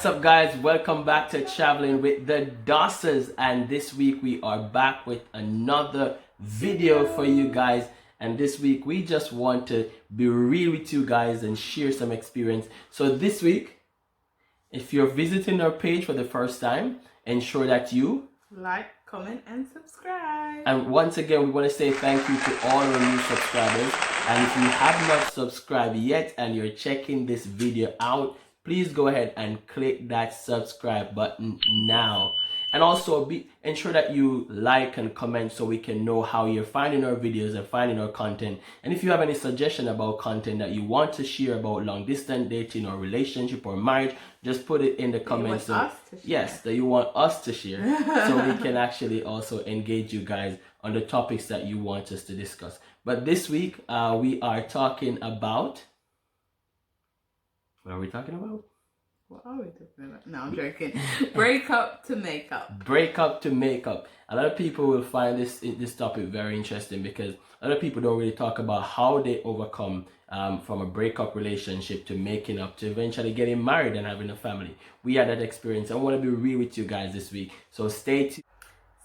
What's up, guys? Welcome back to Traveling with the Dosses, and this week we are back with another video for you guys. And this week we just want to be real with you guys and share some experience. So this week, if you're visiting our page for the first time, ensure that you like, comment, and subscribe. And once again, we want to say thank you to all our new subscribers. And if you have not subscribed yet and you're checking this video out, please go ahead and click that subscribe button now. And also ensure that you like and comment so we can know how you're finding our videos and finding our content. And if you have any suggestion about content that you want to share about long distance dating or relationship or marriage, just put it in the comments. Yes, that you want us to share so we can actually also engage you guys on the topics that you want us to discuss. But this week we are talking about... What are we talking about? What are we talking about? No, I'm joking. Break up to make up. Break up to make up. A lot of people will find this topic very interesting because a lot of people don't really talk about how they overcome from a breakup relationship to making up to eventually getting married and having a family. We had that experience. I want to be real with you guys this week. So stay tuned.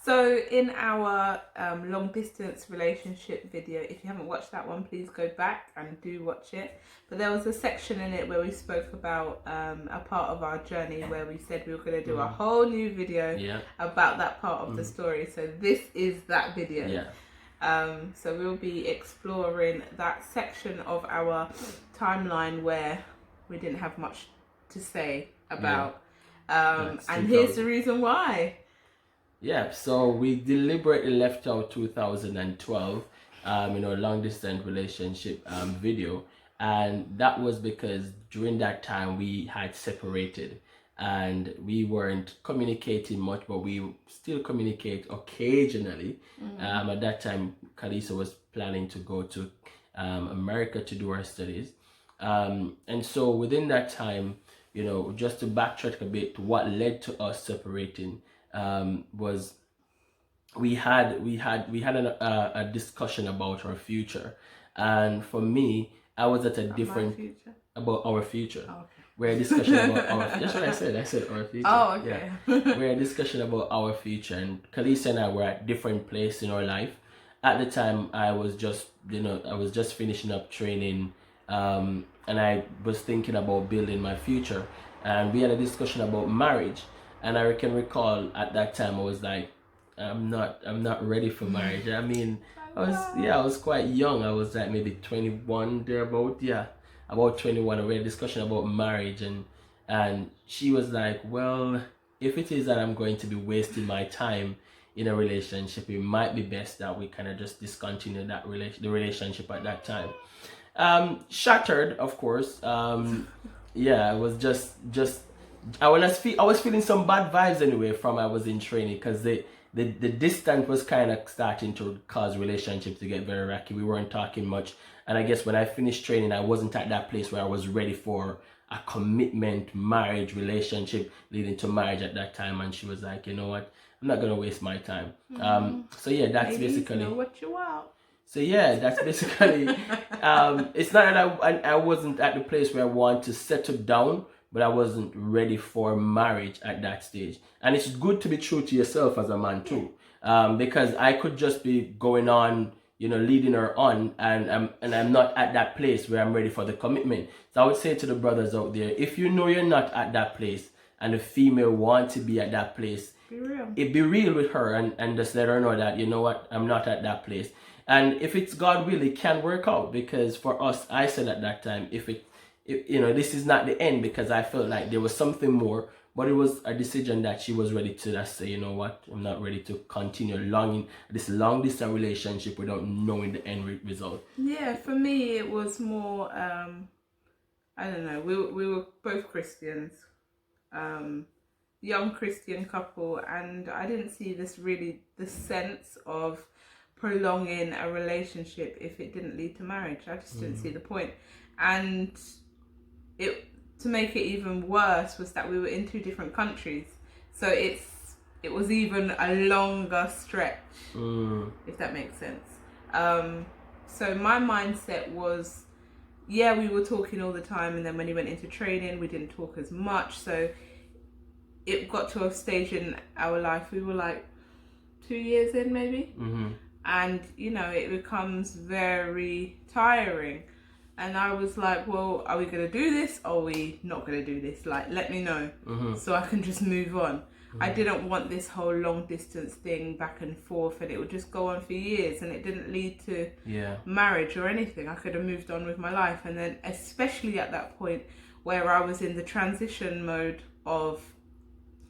So in our long distance relationship video, if you haven't watched that one, please go back and do watch it. But there was a section in it where we spoke about a part of our journey where we said we were going to do a whole new video about that part of the story. So this is that video. So we'll be exploring that section of our timeline where we didn't have much to say about. And here's the reason why. Yeah, so we deliberately left out 2012, long distance relationship video, and that was because during that time we had separated and we weren't communicating much, but we still communicate occasionally. At that time, Kalisa was planning to go to America to do her studies, and so within that time, just to backtrack a bit, what led to us separating was we had a discussion about our future, and for me, I was at a different about our future. Oh, okay. We're a discussion about our. That's what I said. I said our future. Oh, okay. Yeah. We're a discussion about our future, and Kalisa and I were at different places in our life. At the time, I was just finishing up training, and I was thinking about building my future, and we had a discussion about marriage. And I can recall at that time I was like, I'm not ready for marriage. I mean, I was quite young. I was like maybe 21 thereabout. Yeah, about 21. We had a discussion about marriage, and she was like, well, if it is that I'm going to be wasting my time in a relationship, it might be best that we kind of just discontinue the relationship at that time. Shattered, of course. Yeah, it was just. I was feeling some bad vibes anyway from I was in training because the distance was kind of starting to cause relationships to get very rocky. We weren't talking much, and I guess when I finished training, I wasn't at that place where I was ready for a commitment, marriage, relationship leading to marriage at that time. And she was like, you know what, I'm not gonna waste my time. So yeah, that's basically know what you want. So yeah, that's basically. It's not that I wasn't at the place where I want to settle down, but I wasn't ready for marriage at that stage. And it's good to be true to yourself as a man too, because I could just be going on, leading her on, and I'm not at that place where I'm ready for the commitment. So I would say to the brothers out there, if you know you're not at that place and the female wants to be at that place, be real with her and just let her know that, you know what, I'm not at that place. And if it's God will, it can work out, because for us, I said at that time, this is not the end, because I felt like there was something more, but it was a decision that she was ready to just say, you know what, I'm not ready to continue this long distance relationship without knowing the end result. Yeah, for me it was more, I don't know, we were both Christians, young Christian couple, and I didn't see the sense of prolonging a relationship if it didn't lead to marriage. I just didn't see the point. And to make it even worse was that we were in two different countries, so it was even a longer stretch, if that makes sense. So my mindset was, we were talking all the time, and then when he went into training we didn't talk as much, so it got to a stage in our life, we were like 2 years in maybe, and you know, it becomes very tiring. And I was like, well, are we going to do this or are we not going to do this? Like, let me know so I can just move on. I didn't want this whole long distance thing back and forth, and it would just go on for years, and it didn't lead to marriage or anything. I could have moved on with my life. And then especially at that point where I was in the transition mode of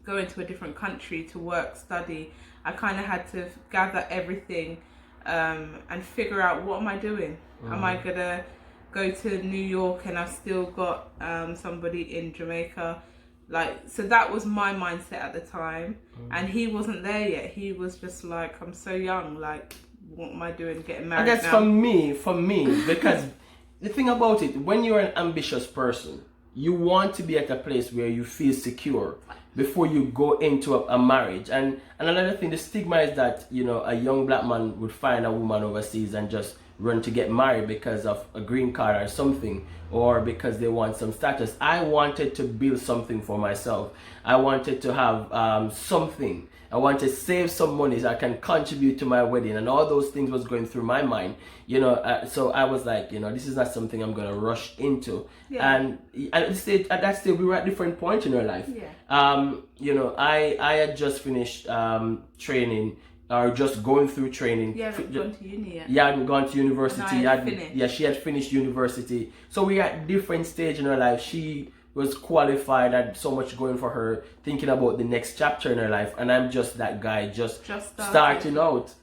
going to a different country to work, study, I kind of had to gather everything and figure out, what am I doing? Am I going to go to New York and I've still got somebody in Jamaica? Like, so that was my mindset at the time, and he wasn't there yet. He was just like, I'm so young, like, what am I doing getting married I guess now? for me, because the thing about it, when you're an ambitious person, you want to be at a place where you feel secure before you go into a marriage. And another thing, the stigma is that, you know, a young black man would find a woman overseas and just run to get married because of a green card or something, or because they want some status. I wanted to build something for myself. I wanted to have something. I wanted to save some money so I can contribute to my wedding, and all those things was going through my mind, you know. So I was like, you know, this is not something I'm gonna rush into. And at that stage we were at different points in our life. You know, I had just finished training, or just going through training. Yeah, I hadn't gone to uni yet. Yeah, I hadn't gone to university. Yeah, she had finished university. So we at different stage in her life. She was qualified, had so much going for her, thinking about the next chapter in her life. And I'm just that guy, just starting out.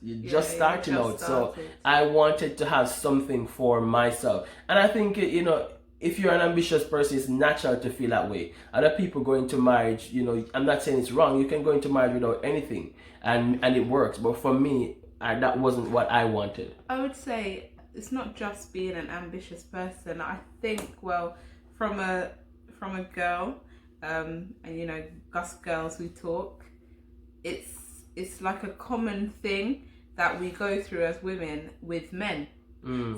Starting out. So I wanted to have something for myself. And I think, you know, if you're an ambitious person, it's natural to feel that way. Other people go into marriage, you know, I'm not saying it's wrong. You can go into marriage without anything, and it works. But for me, that wasn't what I wanted. I would say it's not just being an ambitious person. I think, well, from a girl, and you know, us girls, we talk. It's like a common thing that we go through as women with men.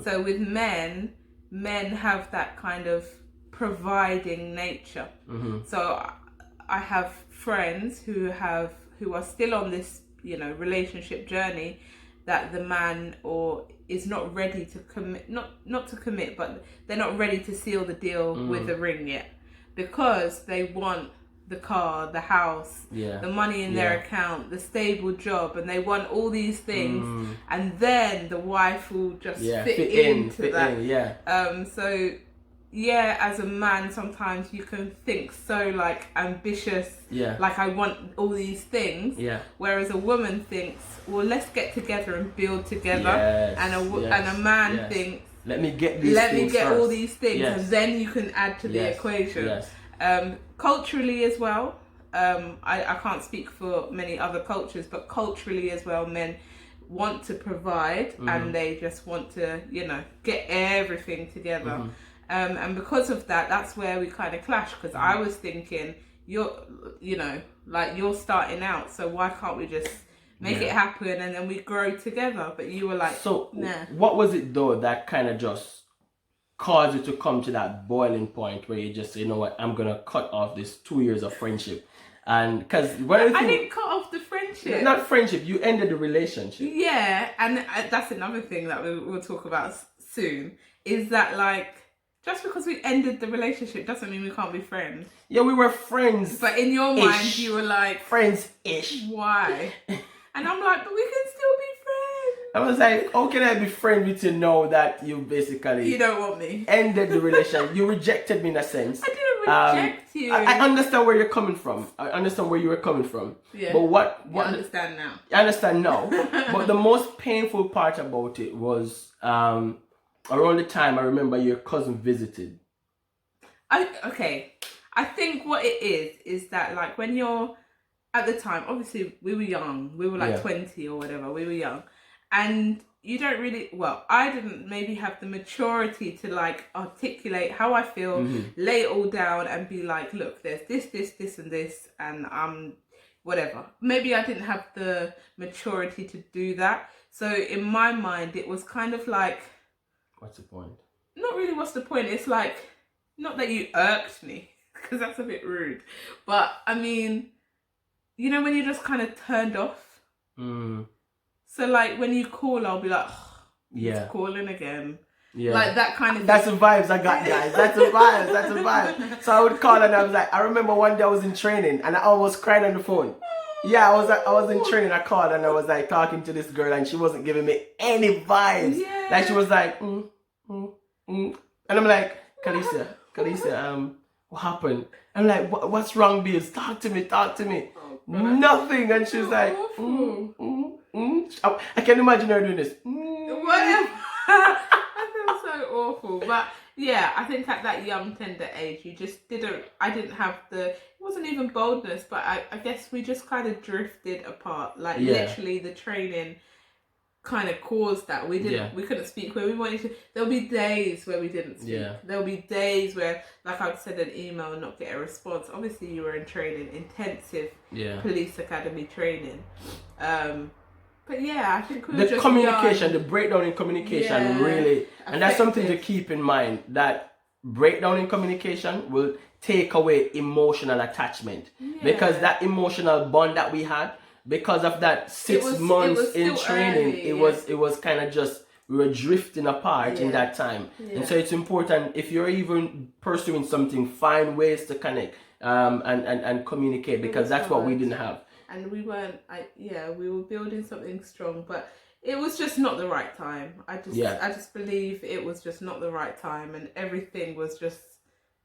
So with men have that kind of providing nature. So I have friends who are still on this, you know, relationship journey, that the man is not ready to commit, not to commit, but they're not ready to seal the deal with the ring yet, because they want the car, the house, the money in their account, the stable job, and they want all these things, and then the wife will just fit into that. So yeah, as a man, sometimes you can think so like ambitious, like I want all these things, whereas a woman thinks, well, let's get together and build together, and a man thinks, let me get all these things, and then you can add to the equation. Culturally as well, I can't speak for many other cultures, but culturally as well, men want to provide, and they just want to, you know, get everything together. And because of that, that's where we kind of clash, because I was thinking, you're starting out, so why can't we just make it happen and then we grow together? But you were like, so nah. What was it though that kind of just caused you to come to that boiling point where you just say, you know what, I'm gonna cut off this 2 years of friendship? And because I didn't cut off the friendship. Not friendship, you ended the relationship. Yeah, and that's another thing that we'll talk about soon, is that, like, just because we ended the relationship doesn't mean we can't be friends. Yeah, we were friends. But in your mind, you were like, friends-ish. Why? And I'm like, but we can still be friends. I was like, how can I be friends with you now that you basically... You don't want me. Ended the relationship. You rejected me in a sense. I didn't reject you. I understand where you're coming from. I understand where you were coming from. Yeah. But what you understand now. I understand now. But the most painful part about it was... around the time I remember your cousin visited. I think what it is that, like, when you're at the time, obviously we were young, we were like 20 or whatever, we were young, and you don't really, well, I didn't maybe have the maturity to like articulate how I feel, lay it all down and be like, look, there's this and this, and whatever. Maybe I didn't have the maturity to do that. So in my mind, it was kind of like, what's the point? Not really what's the point. It's like, not that you irked me, because that's a bit rude. But, I mean, you know when you're just kind of turned off. Mm. So like when you call, I'll be like, oh, Yeah. he's calling again. Yeah. Like that kind of That's the vibes I got, guys. That's the vibes. That's the vibes. So I would call and I was like, I remember one day I was in training and I almost cried on the phone. Yeah, I was in training. I called and I was like talking to this girl and she wasn't giving me any vibes. Yeah. Like she was like, and I'm like, Kalisa, what happened? I'm like, what's wrong, babes? Talk to me. Oh, Nothing. And she was like, I can imagine her doing this. Whatever. I feel so awful. But yeah, I think at that young, tender age, I didn't have it wasn't even boldness, but I guess we just kind of drifted apart. Like literally the training kind of caused that. We couldn't speak where we wanted to. There'll be days where we didn't speak. Yeah. There'll be days where like I'd send an email and not get a response. Obviously you were in training, intensive police academy training. But yeah, I think the communication, the breakdown in communication really, and that's something to keep in mind, that breakdown in communication will take away emotional attachment because that emotional bond that we had, because of that 6 months in training, early, it was kind of just, we were drifting apart in that time. And so it's important, if you're even pursuing something, find ways to connect and communicate, because that's what we didn't have. And we weren't, we were building something strong, but it was just not the right time. I just believe it was just not the right time, and everything was just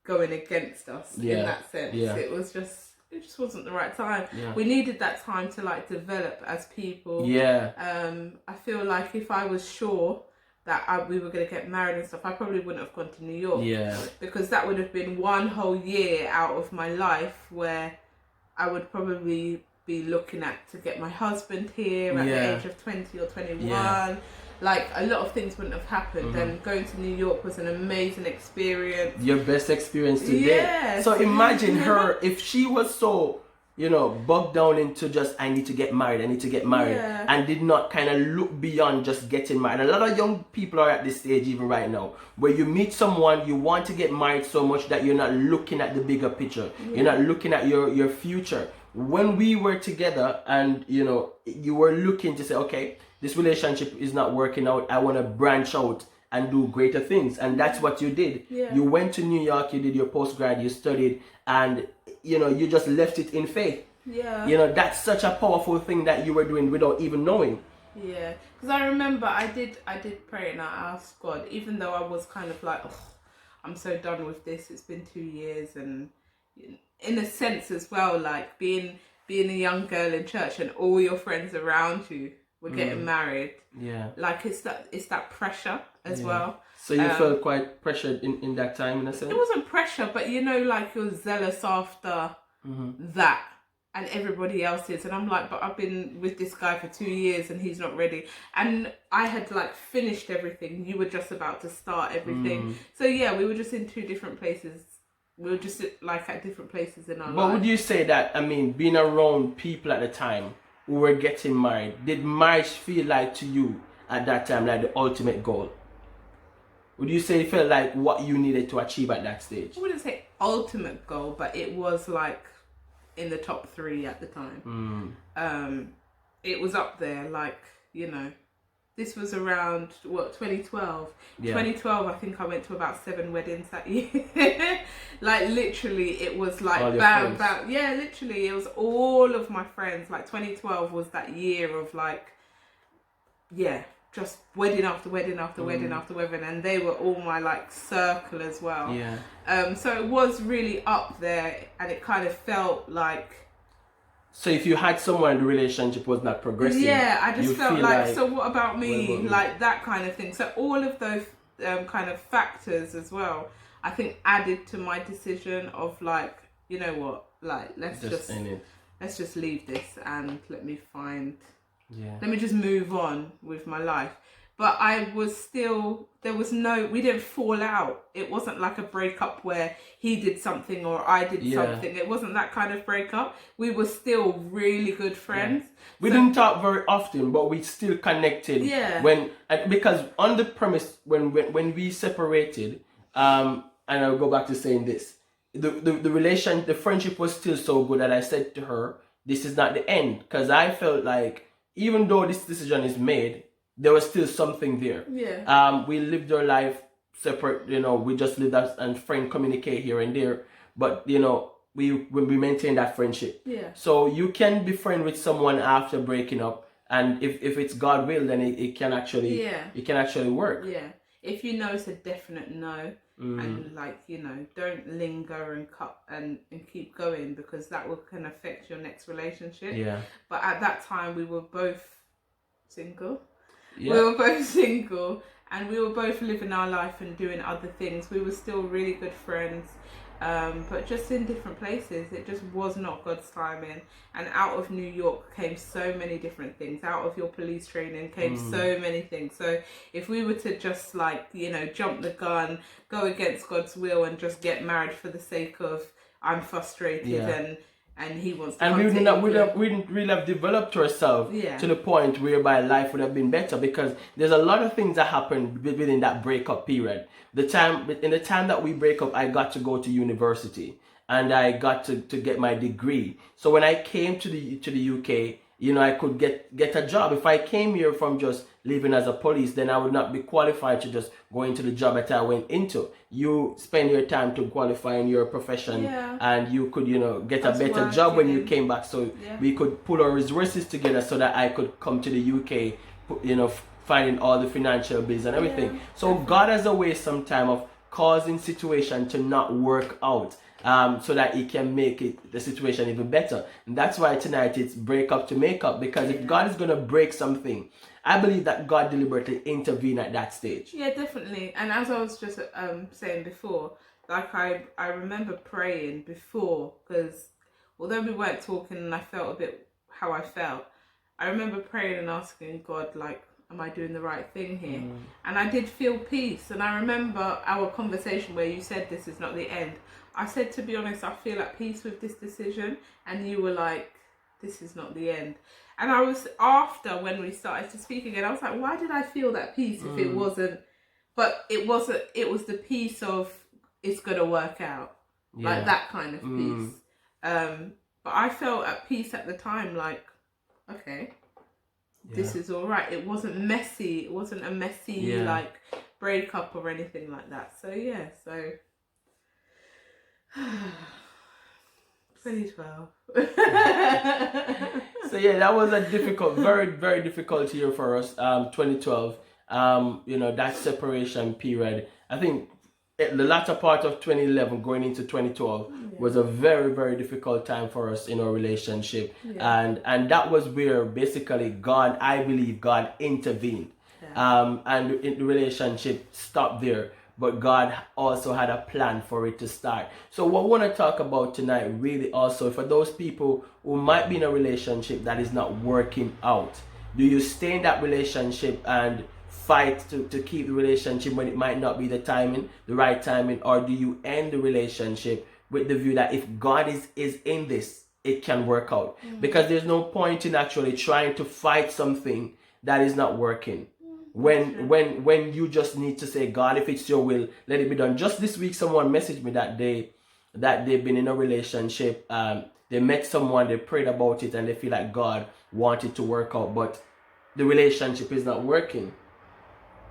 going against us in that sense. Yeah. It just wasn't the right time. Yeah. We needed that time to like develop as people. Yeah. I feel like if I was sure that we were going to get married and stuff, I probably wouldn't have gone to New York. Yeah. Because that would have been one whole year out of my life where I would probably be looking at to get my husband here at the age of 20 or 21. Yeah. Like a lot of things wouldn't have happened, and going to New York was an amazing experience. Your best experience to date. Yes. So imagine her, if she was so, bogged down into just, I need to get married, and did not kind of look beyond just getting married. And a lot of young people are at this stage even right now, where you meet someone, you want to get married so much that you're not looking at the bigger picture. You're not looking at your future. When we were together and, you were looking to say, okay, this relationship is not working out, I want to branch out and do greater things. And that's what you did. Yeah. You went to New York, you did your postgrad, you studied, and, you just left it in faith. Yeah. That's such a powerful thing that you were doing without even knowing. Yeah. Because I remember I did pray and I asked God, even though I was kind of like, oh, I'm so done with this. It's been 2 years, and in a sense as well, like being a young girl in church and all your friends around you were getting married. Yeah. Like it's that pressure as well. So you felt quite pressured in that time, in a sense? It wasn't pressure, but like you're zealous after that, and everybody else is. And I'm like, but I've been with this guy for 2 years and he's not ready. And I had like finished everything. You were just about to start everything. So yeah, we were just in 2 different places. We were just like at different places in our life. But would you say that, being around people at the time who were getting married, did marriage feel like to you at that time like the ultimate goal? Would you say it felt like what you needed to achieve at that stage? I wouldn't say ultimate goal, but it was like in the top 3 at the time. It was up there, like, this was around 2012. Yeah. 2012, I think I went to about 7 weddings that year. Like literally, it was like bam. Yeah, literally, it was all of my friends. Like 2012 was that year of like, just wedding after wedding after wedding after wedding, and they were all my like circle as well. Yeah. So it was really up there, and it kind of felt like. So if you had someone, the relationship was not progressing. Yeah, I just felt like, so what about me? Like that kind of thing. So all of those kind of factors as well, I think added to my decision of like, you know what, like let's just leave this and let me just move on with my life. But I was still, we didn't fall out. It wasn't like a breakup where he did something or I did something. It wasn't that kind of breakup. We were still really good friends. Yeah. We didn't talk very often, but we still connected. Yeah. Because on the premise, when we separated, and I'll go back to saying this, the friendship was still so good that I said to her, this is not the end, because I felt like even though this decision is made, there was still something there. Yeah. We lived our life separate, we just lived as and friend communicate here and there, but we maintain that friendship. Yeah. So you can be friend with someone after breaking up, and if it's God will, then it can actually work. Yeah. If you know it's a definite no, and don't linger and cut and keep going, because that can affect your next relationship. Yeah. But at that time we were both single. Yeah. We were both single, and we were both living our life and doing other things. We were still really good friends, but just in different places. It just was not God's timing. And out of New York came so many different things. Out of your police training came so many things. So if we were to just jump the gun, go against God's will, and just get married for the sake of I'm frustrated and he wants to, and we didn't really have developed ourselves to the point whereby life would have been better, because there's a lot of things that happened within that breakup period. In the time that we break up, I got to go to university and I got to get my degree. So when I came to the UK, I could get a job. If I came here from just living as a police, then I would not be qualified to just go into the job that I went into. You spend your time to qualify in your profession, and you could, get a better job when you came back. So we could pull our resources together so that I could come to the UK, finding all the financial bills and everything. So God has a way sometime of causing situation to not work out. So that He can make the situation even better. And that's why tonight it's break up to make up, because if God is going to break something, I believe that God deliberately intervened at that stage. Yeah, definitely. And as I was just saying before, I remember praying before, because although we weren't talking and I felt a bit how I felt, I remember praying and asking God, am I doing the right thing here? And I did feel peace. And I remember our conversation where you said this is not the end. I said, to be honest, I feel at peace with this decision. And you were like, this is not the end. And I was, after when we started to speak again, I was like, why did I feel that peace if it wasn't? But it wasn't, it was the peace of, it's going to work out. Like that kind of peace. But I felt at peace at the time, okay, this is all right. It wasn't messy. It wasn't a messy, breakup or anything like that. So, 2012. So that was a difficult, very, very difficult year for us. 2012. That separation period. I think the latter part of 2011 going into 2012 was a very, very difficult time for us in our relationship. And that was where basically I believe God intervened. And the relationship stopped there. But God also had a plan for it to start. So what we want to talk about tonight really also, for those people who might be in a relationship that is not working out, do you stay in that relationship and fight to keep the relationship when it might not be the right timing, or do you end the relationship with the view that if God is in this, it can work out? Because there's no point in actually trying to fight something that is not working. When you just need to say, God, if it's your will, let it be done. Just this week, someone messaged me that they've been in a relationship. They met someone, they prayed about it, and they feel like God wanted to work out, but the relationship is not working.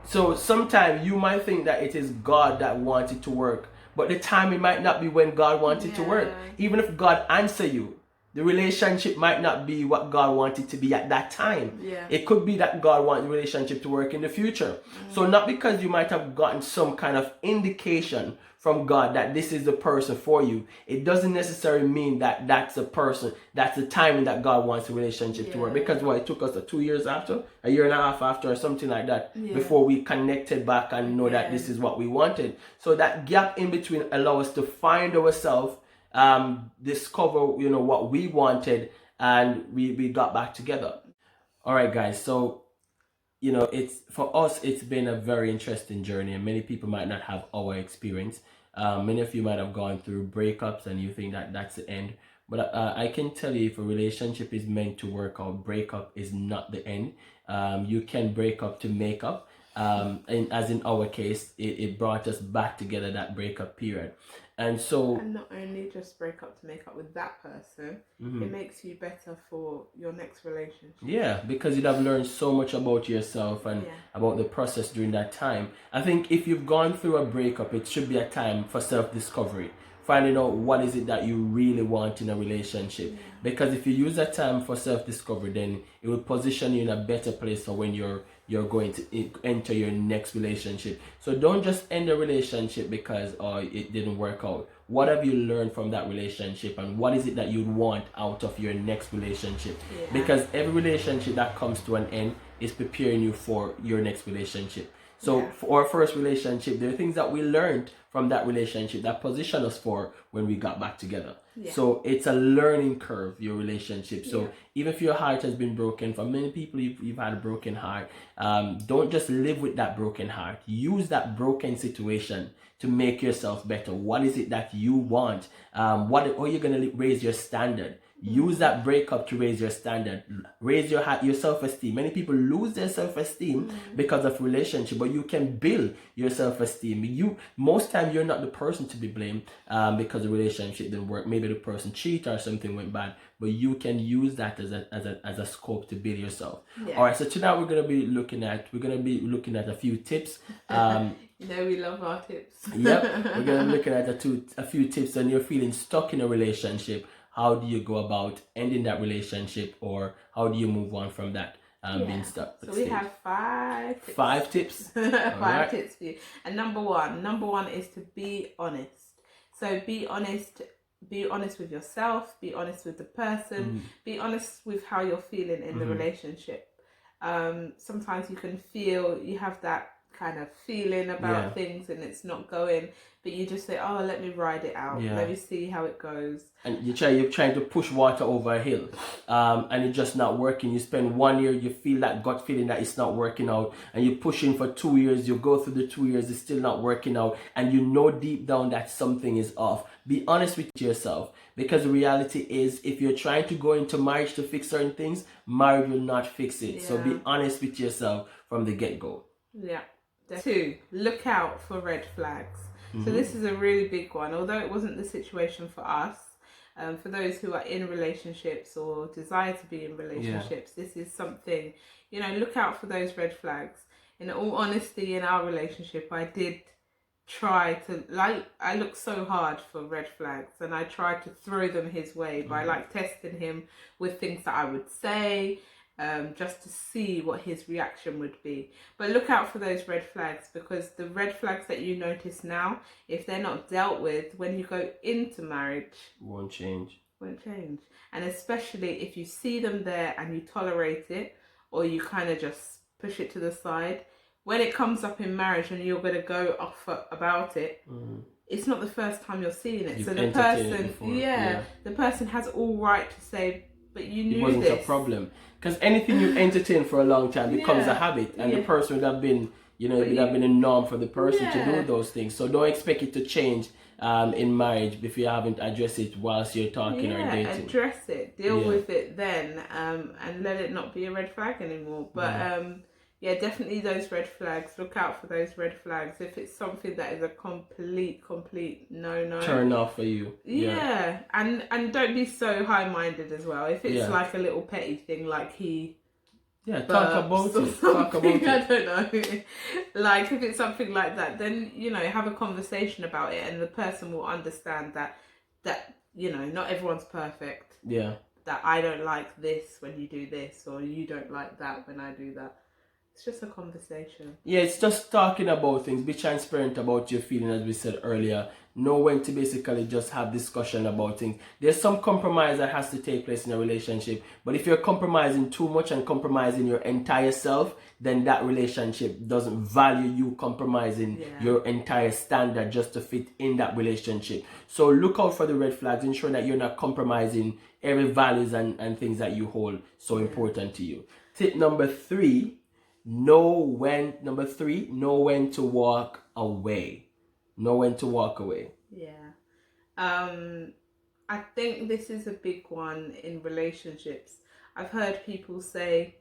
So sometimes you might think that it is God that wanted to work, but the timing might not be when God wanted to work. Even if God answer you, the relationship might not be what God wanted to be at that time. It could be that God wants the relationship to work in the future. So not because you might have gotten some kind of indication from God that this is the person for you, it doesn't necessarily mean that that's the person, that's the timing that God wants the relationship to work. Because it took us 2 years after, a year and a half after, or something like that, before we connected back and know that this is what we wanted. So that gap in between allows us to find ourselves, discover what we wanted, and we got back together. All right, guys, so it's for us, it's been a very interesting journey, and many people might not have our experience. Many of you might have gone through breakups and you think that that's the end, but I can tell you, if a relationship is meant to work out, breakup is not the end. You can break up to make up, and as in our case, it brought us back together, that breakup period. And so, and not only just break up to make up with that person, mhm. it makes you better for your next relationship. Yeah, because you'd have learned so much about yourself and Yeah. about the process during that time. I think if you've gone through a breakup, it should be a time for self-discovery, finding out what is it that you really want in a relationship. Because if you use that time for self-discovery, then it will position you in a better place for when you're going to enter your next relationship. So don't just end a relationship because it didn't work out. What have you learned from that relationship, and what is it that you'd want out of your next relationship? Yeah. Because every relationship that comes to an end is preparing you for your next relationship. So for our first relationship, there are things that we learned from that relationship that position us for when we got back together. Yeah. So it's a learning curve, your relationship. So even if your heart has been broken, for many people you've had a broken heart, don't just live with that broken heart. Use that broken situation to make yourself better. What is it that you want? How are you going to raise your standard? Use that breakup to raise your standard, raise your self-esteem. Many people lose their self-esteem because of relationship, but you can build your self-esteem. Most time you're not the person to be blamed because the relationship didn't work. Maybe the person cheated or something went bad, but you can use that as a scope to build yourself. Yeah. All right, so tonight we're gonna be looking at a few tips. You know we love our tips. Yep, we're gonna be looking at a few tips when you're feeling stuck in a relationship. How do you go about ending that relationship, or how do you move on from that being stuck? So we have 5 tips. 5 tips. 5 tips for you. And number one is to be honest. So be honest with yourself, be honest with the person, be honest with how you're feeling in the relationship. Sometimes you can feel you have that kind of feeling about things and it's not going, but you just say, oh, let me ride it out, let me see how it goes. And you're trying to push water over a hill, and it's just not working. You spend 1 year, you feel that gut feeling that it's not working out, and you're pushing for 2 years, you go through the 2 years, it's still not working out, and you know deep down that something is off. Be honest with yourself, because the reality is, if you're trying to go into marriage to fix certain things, marriage will not fix it. So be honest with yourself from the get-go. 2, look out for red flags. So this is a really big one, although it wasn't the situation for us. For those who are in relationships or desire to be in relationships, this is something, look out for those red flags. In all honesty, in our relationship, I did try to, I looked so hard for red flags, and I tried to throw them his way by testing him with things that I would say, just to see what his reaction would be. But look out for those red flags, because the red flags that you notice now, if they're not dealt with when you go into marriage, won't change. And especially if you see them there and you tolerate it, or you kind of just push it to the side, when it comes up in marriage and you're going to go off about it, it's not the first time you're seeing it. So the person, the person has all right to say, but you knew it wasn't this. a problem. Because anything you entertain for a long time becomes a habit, and the person would have been, it would have been a norm for the person to do those things. So don't expect it to change in marriage if you haven't addressed it whilst you're talking or dating. Address it, deal with it then, and let it not be a red flag anymore. But definitely those red flags. Look out for those red flags. If it's something that is a complete no. Turn off for you. And don't be so high-minded as well. If it's like a little petty thing, like he... talk about it. I don't know. Like, if it's something like that, then, have a conversation about it, and the person will understand that, not everyone's perfect. Yeah. That I don't like this when you do this, or you don't like that when I do that. It's just a conversation. Yeah, it's just talking about things. Be transparent about your feeling, as we said earlier. Know when to basically just have discussion about things. There's some compromise that has to take place in a relationship. But if you're compromising too much and compromising your entire self, then that relationship doesn't value you compromising your entire standard just to fit in that relationship. So look out for the red flags. Ensure that you're not compromising every values and things that you hold so important to you. Tip number 3. Know when to walk away. Know when to walk away. I think this is a big one in relationships. I've heard people say,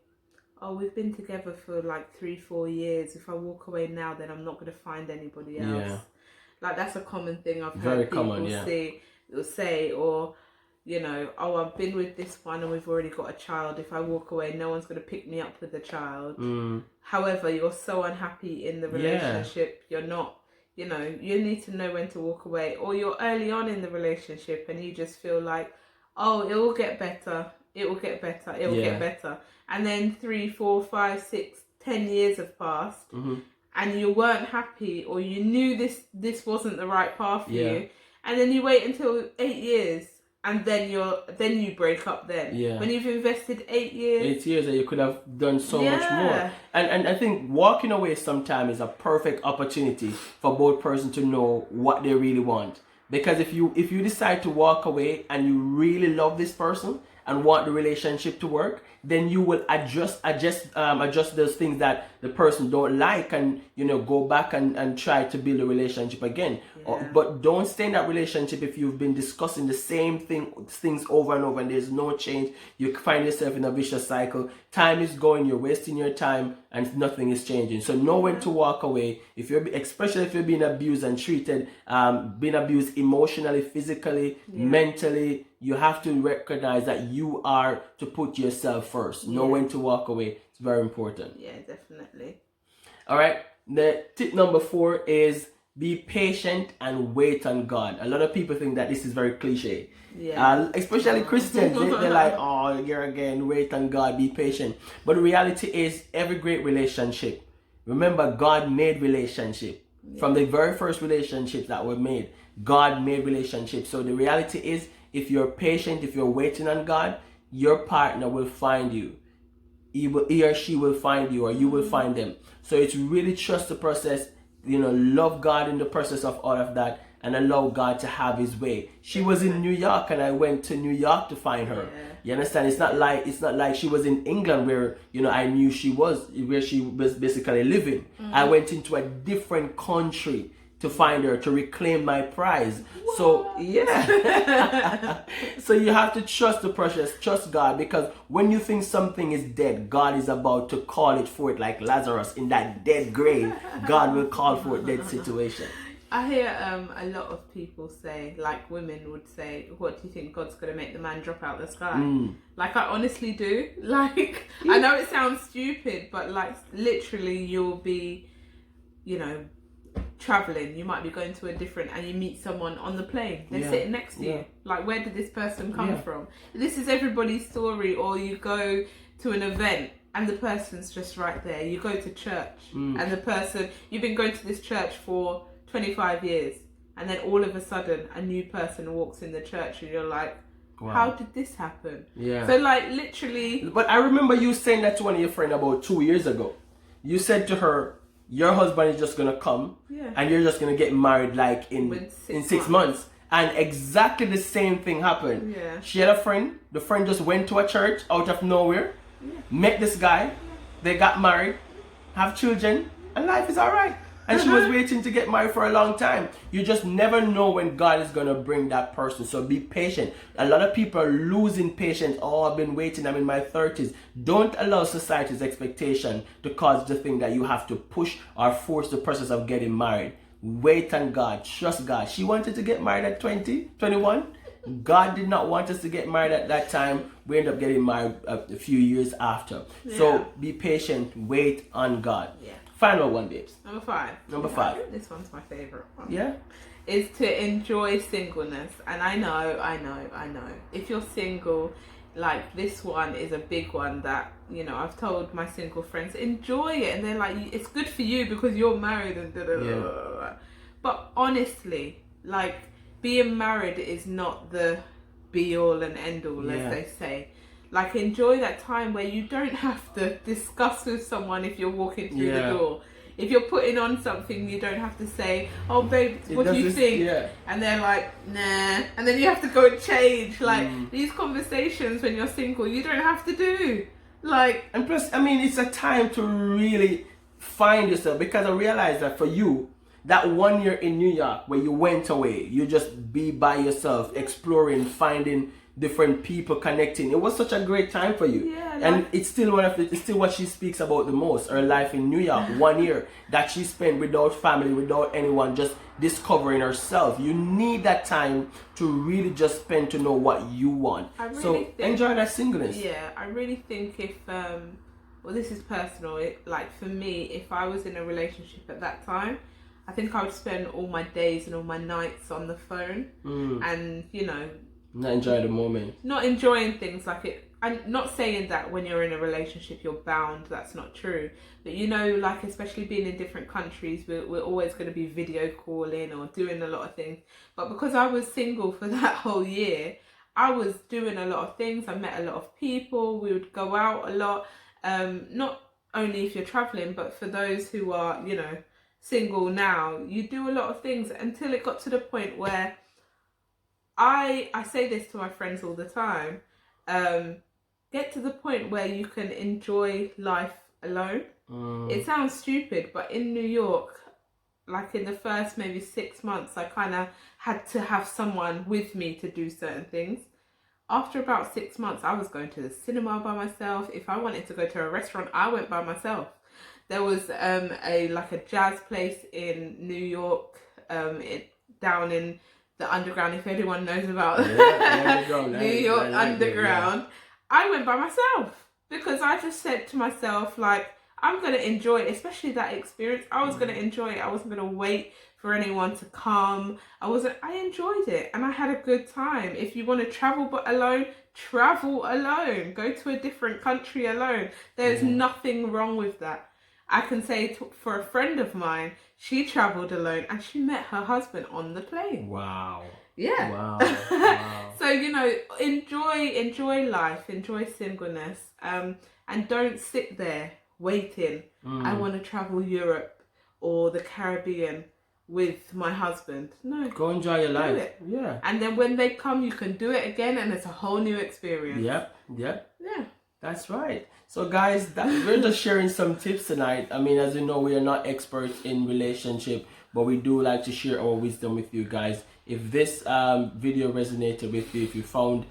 oh, we've been together for like 3-4 years. If I walk away now, then I'm not going to find anybody else. Like that's a common thing I've Very heard people common, yeah. say, or you know, oh, I've been with this one and we've already got a child. If I walk away, no one's going to pick me up with the child. However, you're so unhappy in the relationship, you're not, you know, you need to know when to walk away. Or you're early on in the relationship and you just feel like, oh, it will get better. It will get better. It will get better. And then 3, 4, 5, 6, 10 years have passed and you weren't happy, or you knew this wasn't the right path for you. And then you wait until 8 years. And then you break up then. When you've invested 8 years. 8 years that you could have done so much more. And I think walking away sometimes is a perfect opportunity for both persons to know what they really want. Because if you decide to walk away and you really love this person and want the relationship to work, then you will adjust those things that the person don't like, and you know, go back and try to build a relationship again. But don't stay in that relationship if you've been discussing the same things over and over and there's no change. You find yourself in a vicious cycle. Time is going, you're wasting your time, and nothing is changing. So know when to walk away. Especially if you're being abused and treated, being abused emotionally, physically, mentally, you have to recognize that you are to put yourself first. Know when to walk away. It's very important. Yeah, definitely. All right. The tip number 4 is be patient and wait on God. A lot of people think that this is very cliche. Especially Christians. They're like, oh, here again, wait on God, be patient. But the reality is, every great relationship, remember, God made relationship. From the very first relationships that were made, God made relationships. So the reality is, if you're patient, if you're waiting on God, your partner will find you. He or she will find you, or you will find them. So it's really trust the process, you know, love God in the process of all of that, and allow God to have his way. She was in New York and I went to New York to find her. You understand? It's not like she was in England where, you know, I knew where she was basically living. I went into a different country to find her, to reclaim my prize. What? So so you have to trust the process, trust God, because when you think something is dead, God is about to call it forth, like Lazarus in that dead grave. God will call for a dead situation. I hear a lot of people say, like women would say, what do you think, God's going to make the man drop out the sky? Like I honestly do. Like, I know it sounds stupid, but like literally you'll be, you know, traveling, you might be going to a different, and you meet someone on the plane, they're sitting next to you, like, where did this person come from? This is everybody's story. Or you go to an event and the person's just right there. You go to church and the person, you've been going to this church for 25 years, and then all of a sudden a new person walks in the church and you're like, how did this happen? So like literally. But I remember you saying that to one of your friends about 2 years ago. You said to her, your husband is just gonna come and you're just gonna get married like in 6 months. And exactly the same thing happened. She had a friend, the friend just went to a church out of nowhere, met this guy, they got married, have children, and life is alright. And she was waiting to get married for a long time. You just never know when God is going to bring that person. So be patient. A lot of people are losing patience. Oh, I've been waiting. I'm in my 30s. Don't allow society's expectation to cause the thing that you have to push or force the process of getting married. Wait on God. Trust God. She wanted to get married at 20, 21. God did not want us to get married at that time. We ended up getting married a few years after. So be patient. Wait on God. Final one, babes. Number five. This one's my favorite one. Is to enjoy singleness. And I know. If you're single, like this one is a big one that, you know, I've told my single friends, enjoy it. And they're like, it's good for you because you're married and da-da-da-da-da. But honestly, like, being married is not the be all and end all, as they say. Like, enjoy that time where you don't have to discuss with someone if you're walking through the door. If you're putting on something, you don't have to say, oh, babe, what do you think? And they're like, nah. And then you have to go and change. Like, these conversations when you're single, you don't have to do. Like, and plus, I mean, it's a time to really find yourself, because I realized that for you, that 1 year in New York where you went away, you just be by yourself, exploring, finding different people connecting. It was such a great time for you. Yeah, and it's still it's still what she speaks about the most. Her life in New York, 1 year that she spent without family, without anyone, just discovering herself. You need that time to really just spend to know what you want. Enjoy that singleness. Yeah, I really think if well, this is personal. Like for me, if I was in a relationship at that time, I think I would spend all my days and all my nights on the phone, and not enjoy the moment. Not enjoying things like it. I'm not saying that when you're in a relationship you're bound. That's not true. But like especially being in different countries, we're always going to be video calling or doing a lot of things. But because I was single for that whole year, I was doing a lot of things. I met a lot of people. We would go out a lot. Not only if you're traveling, but for those who are, single now, you do a lot of things until it got to the point where I say this to my friends all the time, get to the point where you can enjoy life alone. It sounds stupid, but in New York, like in the first maybe 6 months, I kind of had to have someone with me to do certain things. After about 6 months, I was going to the cinema by myself. If I wanted to go to a restaurant, I went by myself. There was a jazz place in New York, down in the Underground, if anyone knows about New York Underground. I went by myself because I just said to myself, like, I'm going to enjoy it, especially that experience. I was going to enjoy it. I wasn't going to wait for anyone to come. I enjoyed it and I had a good time. If you want to travel but alone, travel alone. Go to a different country alone. There's nothing wrong with that. I can say for a friend of mine, she traveled alone and she met her husband on the plane. Wow. Yeah. Wow. So, enjoy life, enjoy singleness, and don't sit there waiting. I want to travel Europe or the Caribbean with my husband. No. Go enjoy your life. Do it. Yeah. And then when they come, you can do it again and it's a whole new experience. Yep. Yeah. That's right. So guys, we're just sharing some tips tonight. I mean, as you know, we are not experts in relationship, but we do like to share our wisdom with you guys. If this video resonated with you, if you found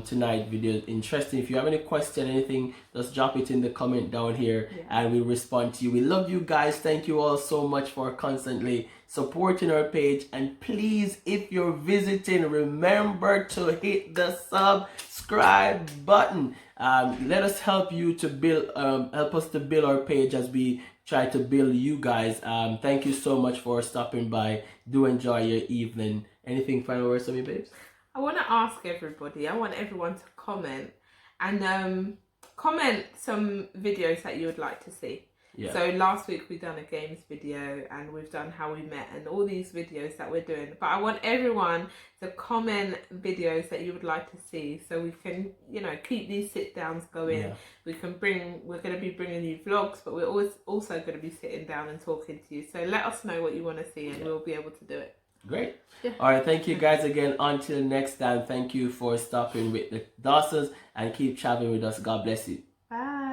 tonight video interesting, if you have any question, anything, just drop it in the comment down here and we'll respond to you. We love you guys. Thank you all so much for constantly supporting our page, and please, if you're visiting, remember to hit the subscribe button. Let us help you to build help us to build our page as we try to build you guys. Thank you so much for stopping by. Do enjoy your evening. Anything final words from you, babes? I want to ask everybody, I want everyone to comment and comment some videos that you would like to see. Yeah. So last week we done a games video and we've done how we met and all these videos that we're doing. But I want everyone to comment videos that you would like to see so we can, keep these sit downs going. Yeah. We're going to be bringing you vlogs, but we're also going to be sitting down and talking to you. So let us know what you want to see and we'll be able to do it. Great. Yeah. All right. Thank you guys again. Until next time, thank you for stopping with the Dawsons and keep traveling with us. God bless you. Bye.